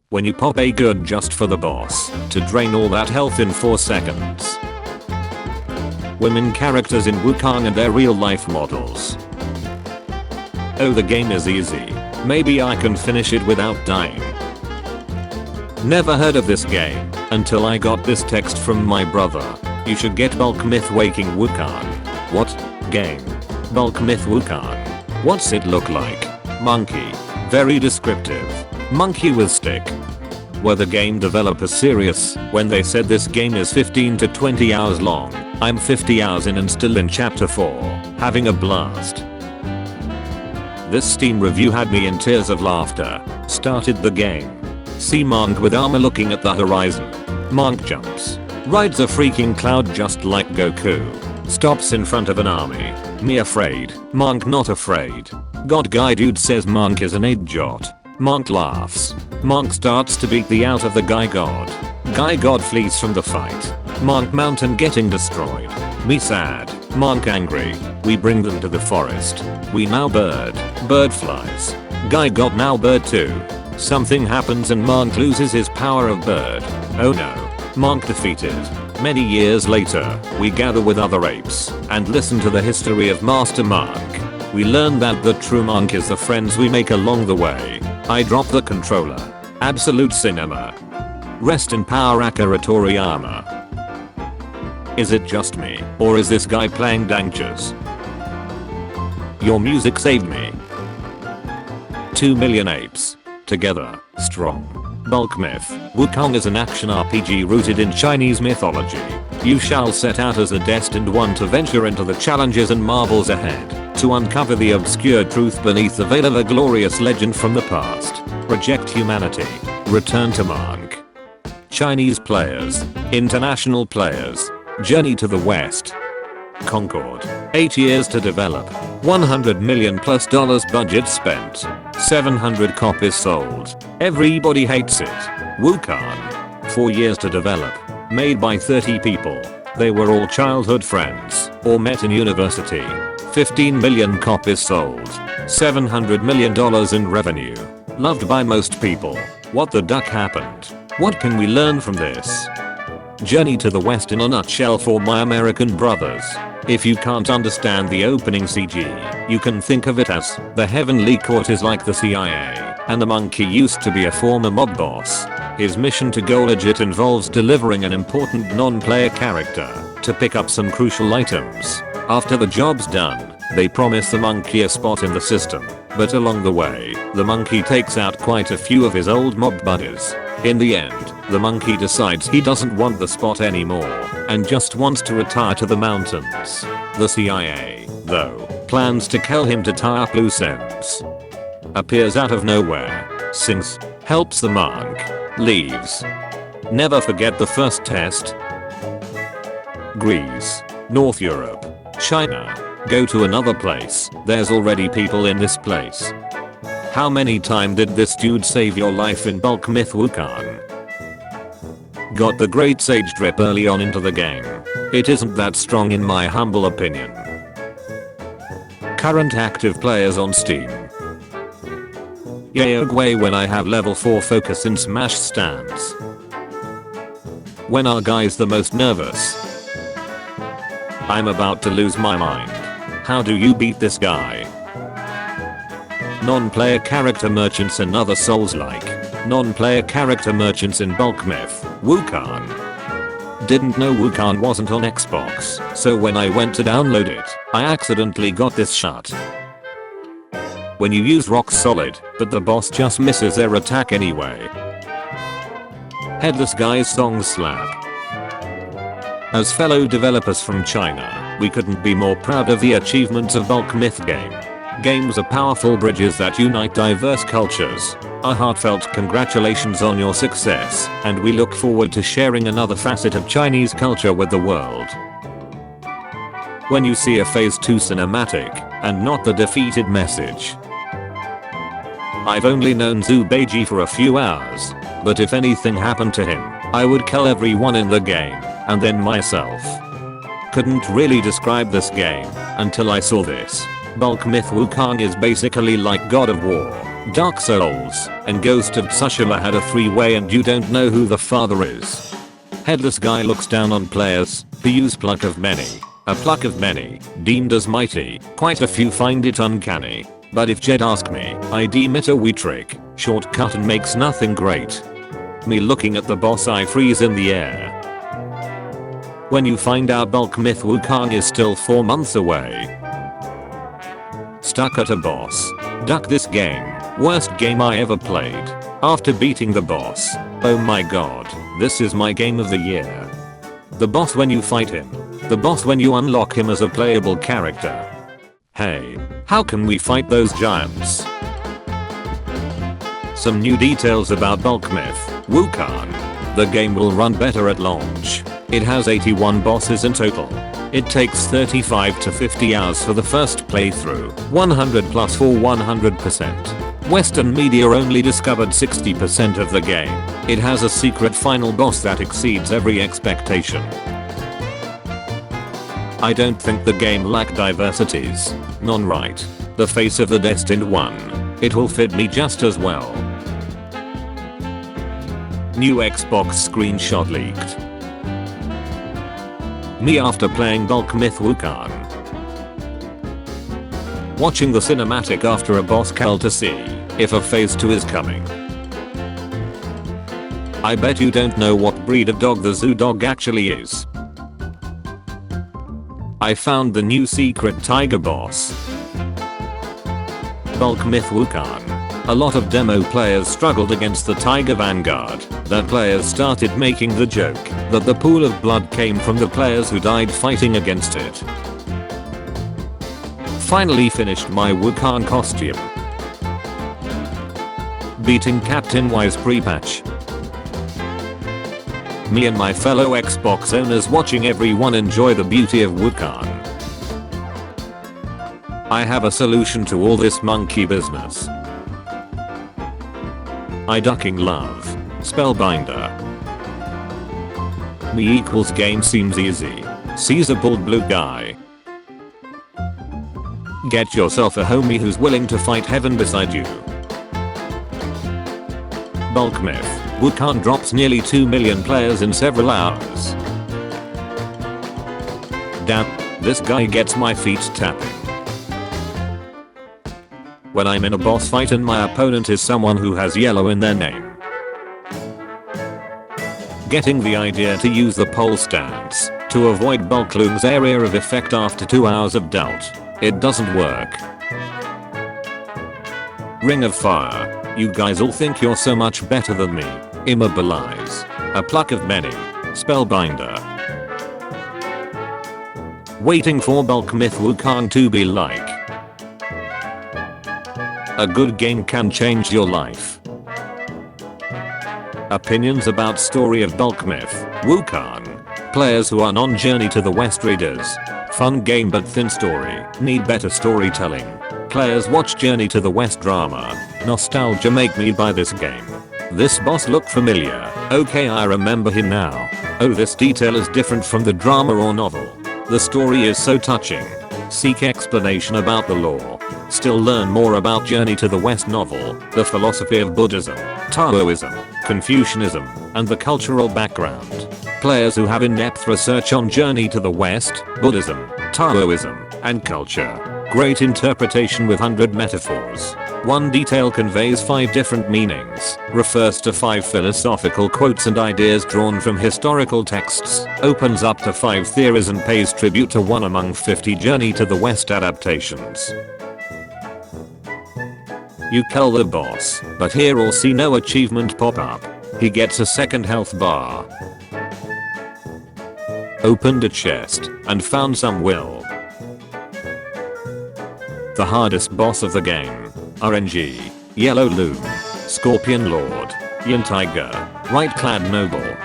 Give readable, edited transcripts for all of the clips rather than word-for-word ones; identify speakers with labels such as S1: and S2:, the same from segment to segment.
S1: when you pop a good just for the boss to drain all that health in 4 seconds. Women characters in Wukong and their real life models. Oh, the game is easy. Maybe I can finish it without dying. Never heard of this game until I got this text from my brother. You should get Bulk Myth Waking Wukong. What? Game? Bulk Myth Wukong. What's it look like? Monkey. Very descriptive. Monkey with stick. Were the game developers serious when they said this game is 15 to 20 hours long? I'm 50 hours in and still in chapter 4, having a blast. This Steam review had me in tears of laughter. Started the game. See Monk with armor looking at the horizon. Monk jumps. Rides a freaking cloud just like Goku. Stops in front of an army. Me afraid. Monk not afraid. God guy dude says Monk is an 8-jot. Monk laughs. Monk starts to beat the out of the guy god. Guy god flees from the fight. Monk mountain getting destroyed. Me sad. Monk angry. We bring them to the forest. We now bird. Bird flies. Guy god now bird too. Something happens and Monk loses his power of bird. Oh no. Monk defeated. Many years later, we gather with other apes and listen to the history of Master Monk. We learn that the true monk is the friends we make along the way. I drop the controller. Absolute cinema. Rest in power Akira Toriyama. Is it just me, or is this guy playing Dank Dose? Your music saved me. 2 million apes. Together, strong. Bulk Myth. Wukong is an action RPG rooted in Chinese mythology. You shall set out as a destined one to venture into the challenges and marvels ahead, to uncover the obscure truth beneath the veil of a glorious legend from the past. Reject humanity. Return to Monk. Chinese players. International players. Journey to the West. Concord. 8 years to develop. $100 million plus budget spent. 700 copies sold. Everybody hates it. Wukong. 4 years to develop. Made by 30 people. They were all childhood friends or met in university. 15 million copies sold. $700 million in revenue. Loved by most people. What the duck happened? What can we learn from this? Journey to the West in a nutshell for my American brothers. If you can't understand the opening CG, you can think of it as the Heavenly Court is like the CIA, and the monkey used to be a former mob boss. His mission to go legit involves delivering an important non-player character to pick up some crucial items. After the job's done, they promise the monkey a spot in the system, but along the way, the monkey takes out quite a few of his old mob buddies. In the end, the monkey decides he doesn't want the spot anymore and just wants to retire to the mountains. The CIA, though, plans to kill him to tie up loose ends. Appears out of nowhere, sings, helps the monk, leaves. Never forget the first test. Greece, North Europe, China. Go to another place, there's already people in this place. How many times did this dude save your life in Bulk Myth Wukong? Got the Great Sage drip early on into the game. It isn't that strong in my humble opinion. Current active players on Steam. Yaogway when I have level 4 focus in Smash stands. When are guys the most nervous? I'm about to lose my mind. How do you beat this guy? Non-player character merchants and other Souls-like. Non-player character merchants in Bulk Myth Wukong. Didn't know Wukong wasn't on Xbox, so when I went to download it, I accidentally got this shut. When you use rock solid, but the boss just misses their attack anyway. Headless Guy's song slap. As fellow developers from China, we couldn't be more proud of the achievements of Bulk Myth game. Games are powerful bridges that unite diverse cultures. A heartfelt congratulations on your success, and we look forward to sharing another facet of Chinese culture with the world. When you see a phase 2 cinematic, and not the defeated message. I've only known Zhu Beiji for a few hours, but if anything happened to him, I would kill everyone in the game, and then myself. Couldn't really describe this game until I saw this. Bulk Myth Wukong is basically like God of War, Dark Souls and Ghost of Tsushima had a three-way and you don't know who the father is. Headless guy looks down on players who use pluck of many. A pluck of many, deemed as mighty, quite a few find it uncanny. But if Jed ask me, I deem it a wee trick, shortcut and makes nothing great. Me looking at the boss I freeze in the air. When you find out bulk myth Wukong is still 4 months away. Stuck at a boss. Duck this game. Worst game I ever played. After beating the boss. Oh my god, this is my game of the year. The boss when you fight him. The boss when you unlock him as a playable character. Hey, how can we fight those giants? Some new details about bulk myth Wukong. The game will run better at launch. It has 81 bosses in total. It takes 35 to 50 hours for the first playthrough, 100 plus for 100%. Western media only discovered 60% of the game. It has a secret final boss that exceeds every expectation. I don't think the game lack diversities. None right. The face of the destined one. It will fit me just as well. New Xbox screenshot leaked. Me after playing bulk myth Wukong. Watching the cinematic after a boss kill to see if a phase 2 is coming. I bet you don't know what breed of dog the zoo dog actually is. I found the new secret tiger boss. Bulk myth Wukong. A lot of demo players struggled against the Tiger Vanguard. That players started making the joke that the pool of blood came from the players who died fighting against it. Finally finished my Wukong costume. Beating Captain Y's pre-patch. Me and my fellow Xbox owners watching everyone enjoy the beauty of Wukong. I have a solution to all this monkey business. I ducking love. Spellbinder. Me equals game seems easy. Sees a bald blue guy. Get yourself a homie who's willing to fight heaven beside you. Bulk myth. Wukong drops nearly 2 million players in several hours. Damn, this guy gets my feet tapping. When I'm in a boss fight and my opponent is someone who has yellow in their name. Getting the idea to use the pole stance to avoid bulk loom's area of effect after 2 hours of doubt. It doesn't work. Ring of Fire. You guys all think you're so much better than me. Immobilize. A pluck of many. Spellbinder. Waiting for bulk myth Wukong to be like. A good game can change your life. Opinions about story of bulk myth Wukong. Players who are non Journey to the West readers. Fun game but thin story. Need better storytelling. Players watch Journey to the West drama. Nostalgia make me buy this game. This boss look familiar. Okay, I remember him now. Oh, this detail is different from the drama or novel. The story is so touching. Seek explanation about the lore. Still learn more about Journey to the West novel, the philosophy of Buddhism, Taoism, Confucianism, and the cultural background. Players who have in-depth research on Journey to the West, Buddhism, Taoism, and culture. Great interpretation with 100 metaphors. One detail conveys 5 different meanings, refers to 5 philosophical quotes and ideas drawn from historical texts, opens up to 5 theories and pays tribute to 1 among 50 Journey to the West adaptations. You kill the boss, but hear or see no achievement pop up. He gets a second health bar. Opened a chest and found some will. The hardest boss of the game. RNG. Yellow Loom. Scorpion Lord. Yin Tiger. Right Clad Noble.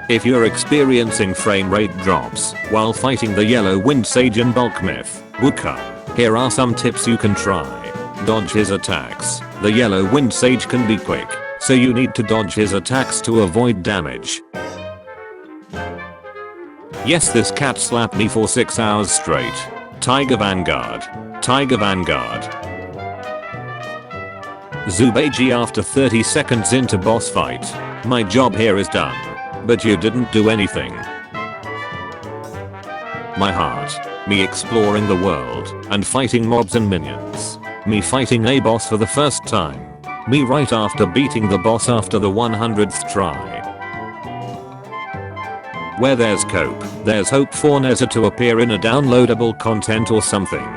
S1: If you're experiencing frame rate drops while fighting the Yellow Wind Sage in bulk myth Wukong, here are some tips you can try. Dodge his attacks. The Yellow Wind Sage can be quick, so you need to dodge his attacks to avoid damage. Yes, this cat slapped me for 6 hours straight. Tiger Vanguard. Tiger Vanguard. Zubaiji after 30 seconds into boss fight. My job here is done. But you didn't do anything. My heart. Me exploring the world and fighting mobs and minions. Me fighting a boss for the first time. Me right after beating the boss after the 100th try. Where there's cope, there's hope for Neza to appear in a downloadable content or something.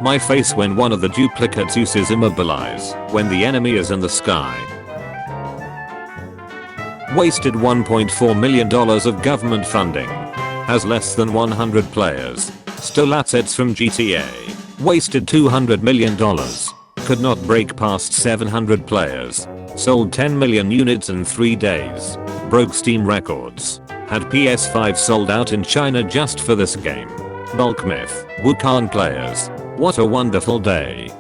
S1: My face when one of the duplicates uses immobilize when the enemy is in the sky. Wasted $1.4 million of government funding. Has less than 100 players. Stole assets from GTA. Wasted $200 million. Could not break past 700 players. Sold 10 million units in 3 days. Broke Steam records. Had PS5 sold out in China just for this game. Bulk myth. Wukong players. What a wonderful day.